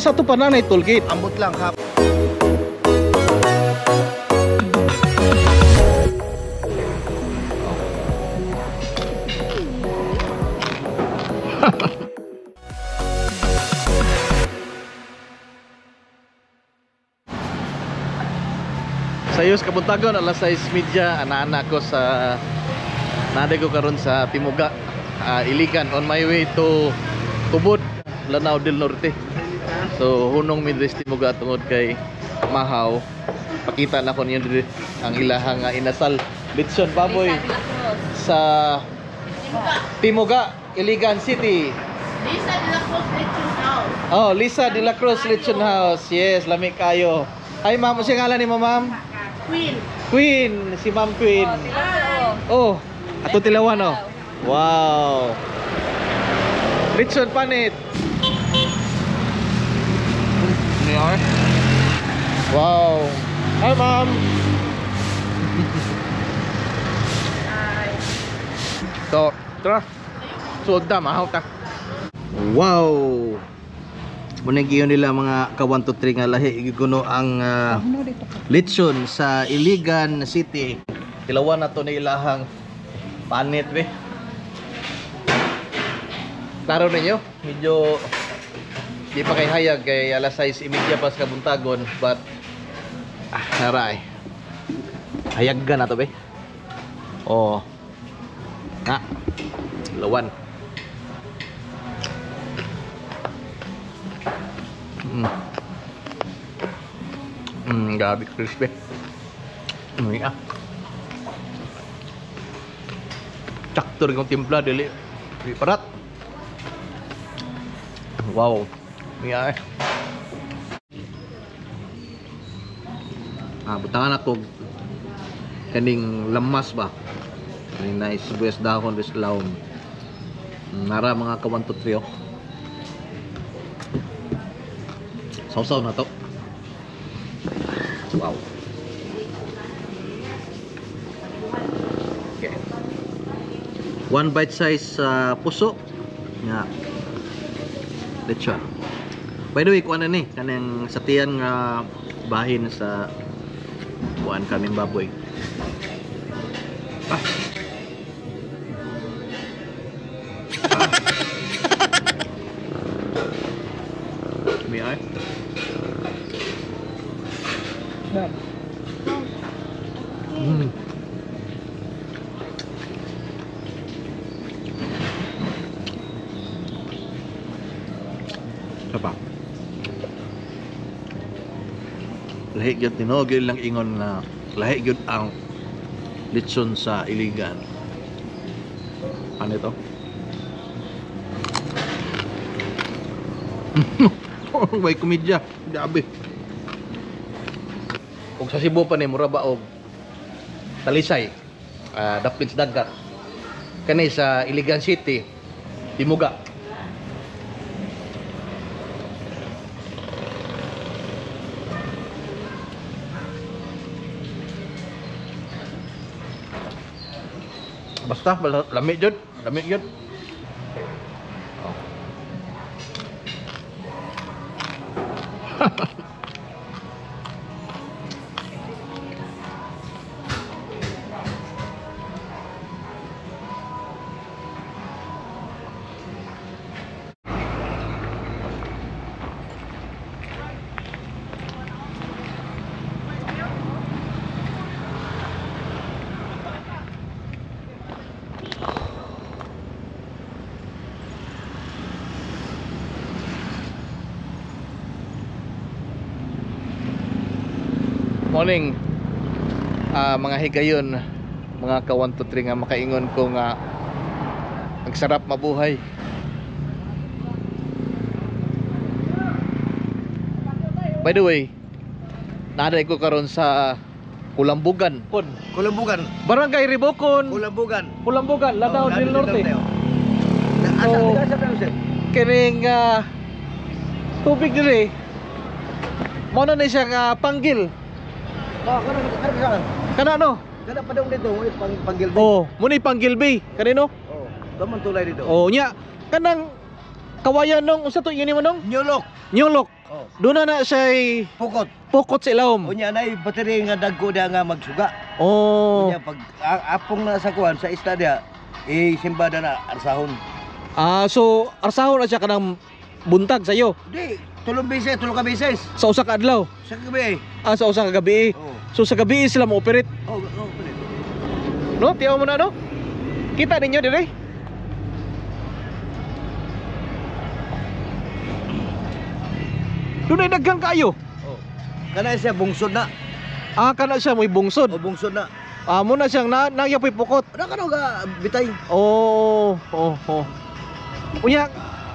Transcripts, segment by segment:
sa to pa na tollgate. Ambot lang kap. Sayos kabuntagon alas 6:30 ana-ana ko sa naday ko karon sa Timuga, Iligan, on my way to Tubod, Lanao del Norte. So hunong midres Timuga tungod kay mahaw. Pakita na ko niyo diri ang ilahang inasal litson baboy sa Timuga, Iligan City. Lisa de la Cruz Lechon House. Oh, Lisa de la Cruz Lechon House. Yes, lami kayo. Ay ma'am, si ngalan ni mo ma'am? Queen. Queen, si Ma'am Queen. Oh, ato tilawan oh. Wow. Richard Panit. Niya. Wow. Hi ma'am. So, tara. Suod ta, mahaw ta. Wow. Munang nila mga ka 1 to 3 nga lahi giguno ang lechon sa Iligan City. Tilawan na to na ilahang panit be. Klaro ninyo, medyo di pa kay hayag kay alas 6:30 pas kabuntagon, but naray. Hayag na to be. Oh. Na. Lawan. Gabi crispy. Iya. Caktur kong timpla dili. Di parat. Wow. Iya. Butangan ako kaning lemas ba. Kaning nice sibuyas dahon wis laom. Nara mga ka 1 to 3 oh. Sausaw na to. Wow. Okay. One bite size puso nga lechon. By the way, kuan na ni kanang satiyan nga bahin sa kuan kaming baboy. May ay. Apa? Lahi gyud tinogil lang ingon na lahi gyud ang lechon sa Iligan. Ano ito? May komedya, grabe. Kung sa Cebu pa ni mura ba og talisay, daplings dagat. Kani sa Iligan City, Timuga. Basta lami jud, lami jud. Morning, mga higayon, mga ka 1 to 3 nga makaingon ko nga ang sarap mabuhay. By the way, naday ko karon sa Kulambugan. Kulambugan. Barangay Ribocon. Kulambugan. Kulambugan, Lanao del Norte. Asa sir? Kining tubig diri. Mo na ni siya panggil. Kana no? Kada pa daw dito, panggil. Oh, muni panggil bay. Kanino? Oh, damon tulay dito. Oh, nya kanang kawayan nung unsa to yun mo nung? Nyulok. Nyulok. Oh. Doon na siya Pukot. pukot sa ilawom. Unya na battery nga dagko dia nga magsuga. Oh. Unya pag apong na sa kuan sa isla dia, simbada na arsahon. So arsahon na siya kanang buntag sa iyo Di, tulong ka beses. sa usa ka adlaw. Sa gabi. Sa usa ka gabi. Oh. So sa gabi sila mo operate. Pwede. No, tiyaw mo na no. Kita ninyo dire. Doon ay daghang kayo. Oh. Kana siya bungsod na. Kana siya may bungsod. O bungsod na. Mo na siyang nagyapoy pukot. Ana kano ga bitay. Oh. Unya,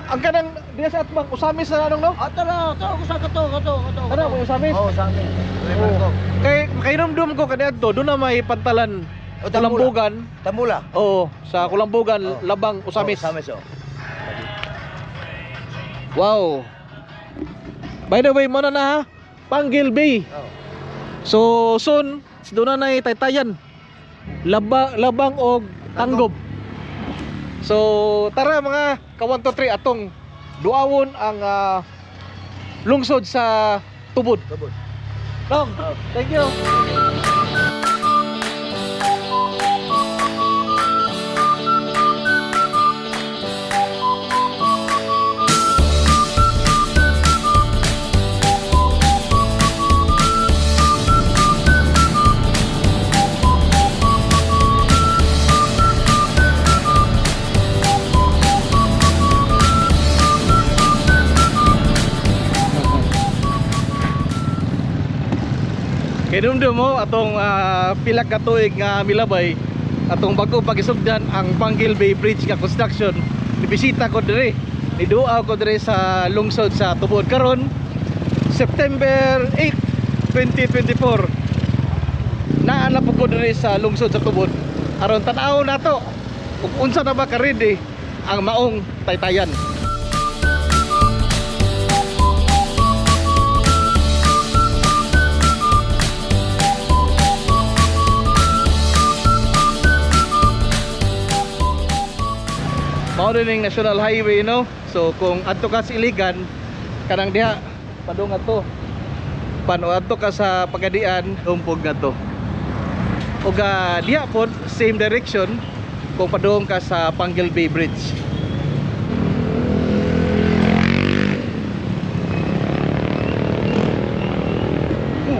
ang kanang diya sa atbang usamis na nanong no? Tara, ko sa kato. Ano mo usamis? Oh, sa amin. Oh. Kay kairamdam ko kaniadto doon na may pantalan Kulambugan. Tamula. Oo, sa Kulambugan labang usamis. Usamis oh. Wow. By the way, mo na ha, Panggil Bay. Oh. So soon, doon na taytayan. Labang og Tanggob. So tara mga ka 1 2 3 atong duawon ang lungsod sa Tubod. Long, thank you. Kinumdum mo atong pila ka tuig nga milabay atong bago pagisugdan ang Panggil Bay Bridge nga construction. Nibisita ko dire, niduaw ko dire sa lungsod sa Tubod karon September 8, 2024. Naana po ko dire sa lungsod sa Tubod. Aron tan-aw nato ug unsa na ba ka ready ang maong taytayan. Mao ning National Highway no. So kung adto ka sa Iligan kanang diha padung adto. Pano adto ka sa Pagadian umpog adto. Ug diha pod same direction kung padung ka sa Panggil Bay Bridge.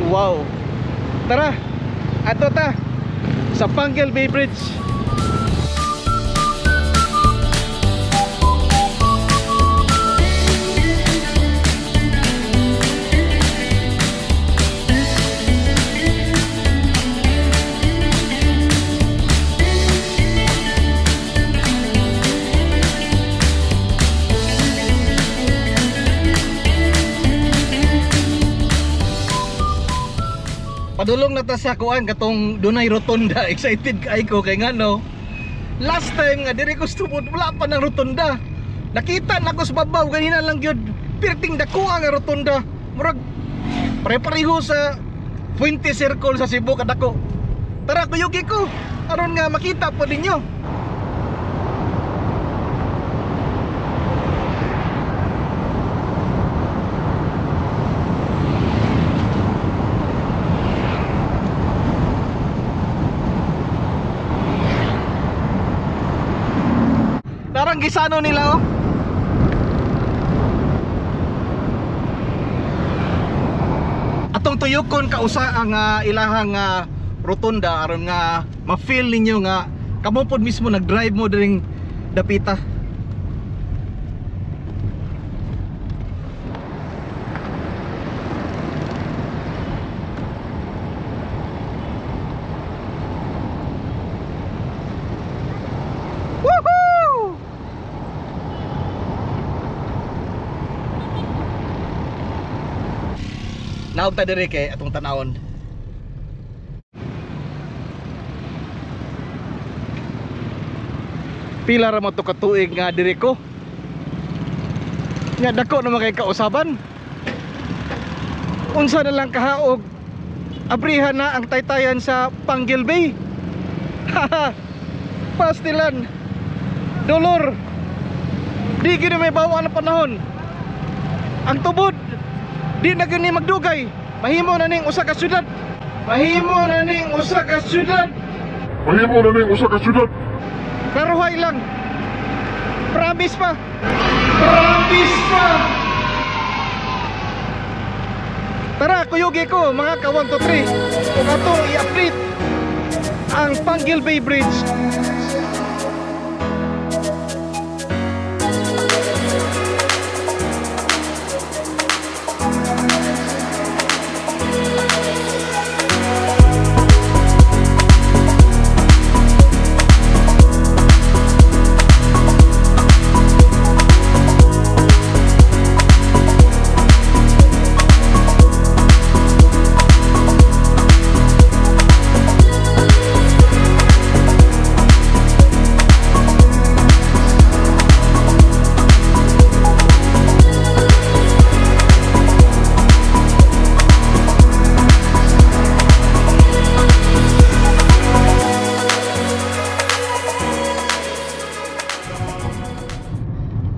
Wow. Tara. Adto ta sa Panggil Bay Bridge. Padulong na ta sa kuan katong dunay rotonda. Excited kay ko kay ngano. Last time nga diri ko stupod wala pa nang rotonda. Nakita na ko sa babaw ganina lang gyud. Perting dako ang rotonda. Murag pare-pareho sa Fuente Circle sa Cebu kadako. Tara kuyugi ko aron nga makita po ninyo. Darang gisano nila oh. Atong tuyokon kausa ang ilahang rotonda aron nga ma-feel ninyo nga kamo pod mismo nag-drive mo diring dapita. Naog ta diri kay atong tanawon. Pila ra mo to ka tuig nga diri ko. Nya dako na kay kausaban. Unsa na lang kahaog abrihan na ang taytayan sa Panggil Bay. Pastilan. Dolor. Di gid may bawa na panahon. Ang tubod Di na gani magdugay. Mahimo na ning usa ka syudad. Mahimo na ning usa ka syudad. Mahimo na ning usa ka syudad. Karuhay lang. Promise pa. Promise pa. Tara, kuyugi ko mga ka 1, 2, 3. Kung atong i-update ang Panguil Bay Bridge.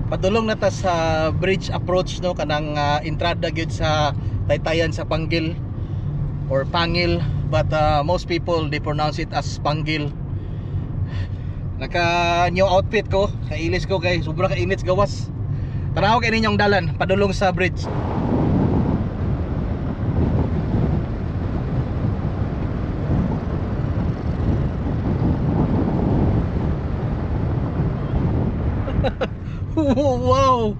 Padulong na ta sa bridge approach no kanang entrada gyud sa taytayan sa Panguil or Pangil, but most people they pronounce it as Panguil. Naka new outfit ko, kailis ko kay sobra ka init gawas. Tanaw kay ninyong dalan padulong sa bridge. Wow!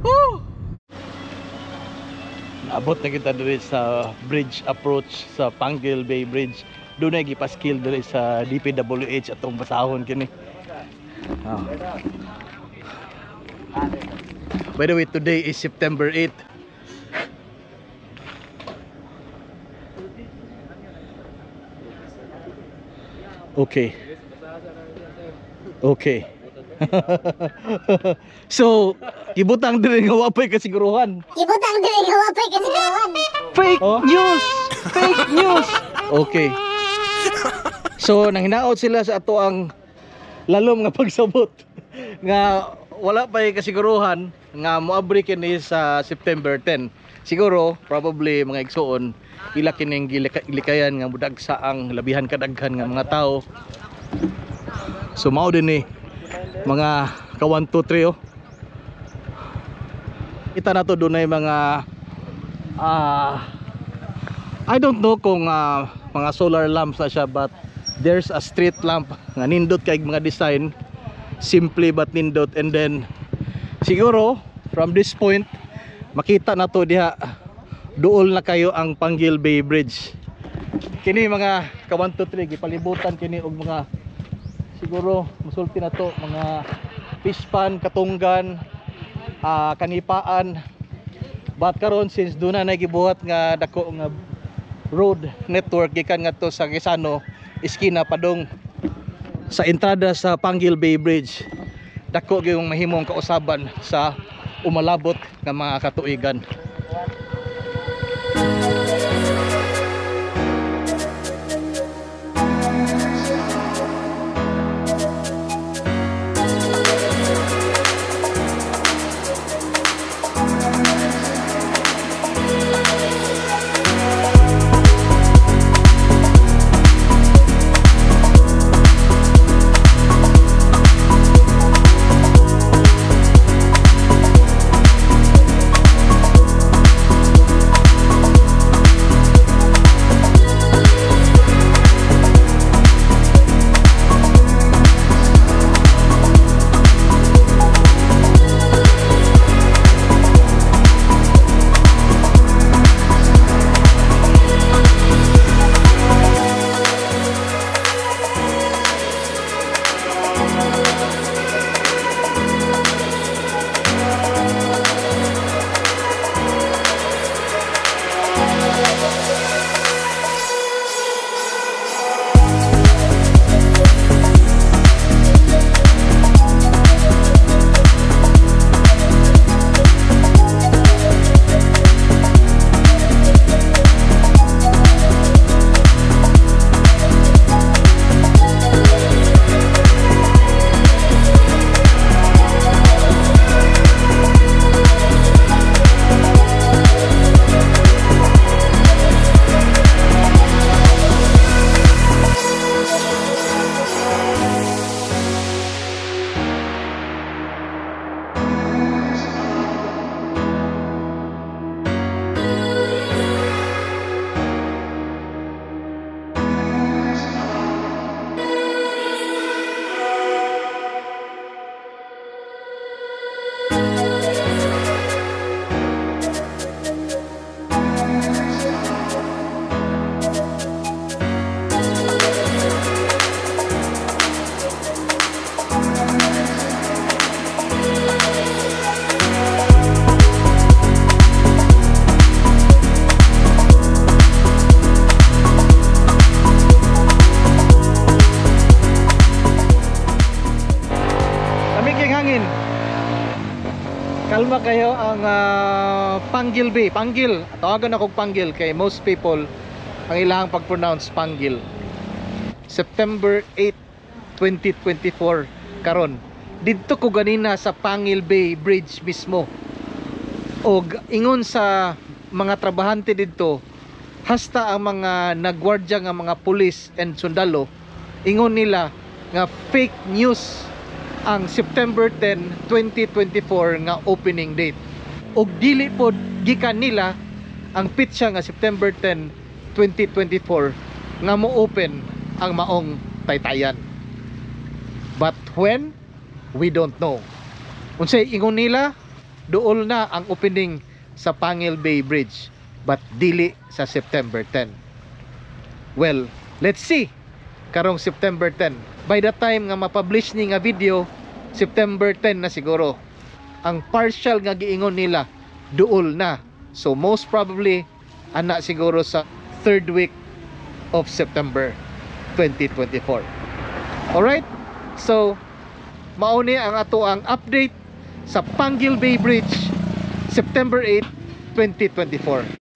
Woo! Naabot na kita diri sa bridge approach sa Panguil Bay Bridge. Doon na gipaskil diri sa DPWH atong basahon kini. Oh. By the way, today is September 8. Okay. Okay. So, ibutang diri nga wapay kasiguruhan. Ibutang dili nga wapay kasiguruhan. Fake news! Fake news! Okay. So, nanghinaot sila sa ato ang lalom nga pagsabot nga wala pa kasiguruhan nga moabri kini sa September 10. Siguro, probably mga igsuon, ila kining gilikayan nga mudagsa ang labihan kadaghan nga mga tao. So, mao din ni mga ka 1, 2, 3 oh. Kita na to doon ay mga I don't know kung mga solar lamps na siya, but there's a street lamp nga nindot kay mga design, simply but nindot. And then siguro from this point makita na to diha duol na kayo ang Panguil Bay Bridge. Kini mga ka 1, 2, 3 gipalibutan kini og mga siguro musulti na to mga pispan, katunggan, kanipaan. But karon since doon na nagibuhat nga dako nga road network gikan nga to sa Quezano iskina padong sa entrada sa Panguil Bay Bridge, dako gyung mahimong kausaban sa umalabot nga mga katuigan. Problema kayo ang Panggil Bay. Panggil. Tawagan ako Panggil kay most people ang ilang pag-pronounce Panggil. September 8, 2024 karon. Didto ko ganina sa Panggil Bay Bridge mismo. Og ingon sa mga trabahante didto, hasta ang mga nagwardya nga mga pulis and sundalo, ingon nila nga fake news ang September 10, 2024 nga opening date. Og dili pod gikan nila ang pitsa nga September 10, 2024 nga mo open ang maong Taytayan. But when? We don't know. Unsay ingon nila, duol na ang opening sa Panggil Bay Bridge, but dili sa September 10. Well, let's see karong September 10. By the time nga ma-publish ni nga video, September 10 na siguro. Ang partial nga giingon nila duol na. So most probably ana siguro sa third week of September 2024. Alright? So mauni ang ato ang update sa Panggil Bay Bridge September 8, 2024.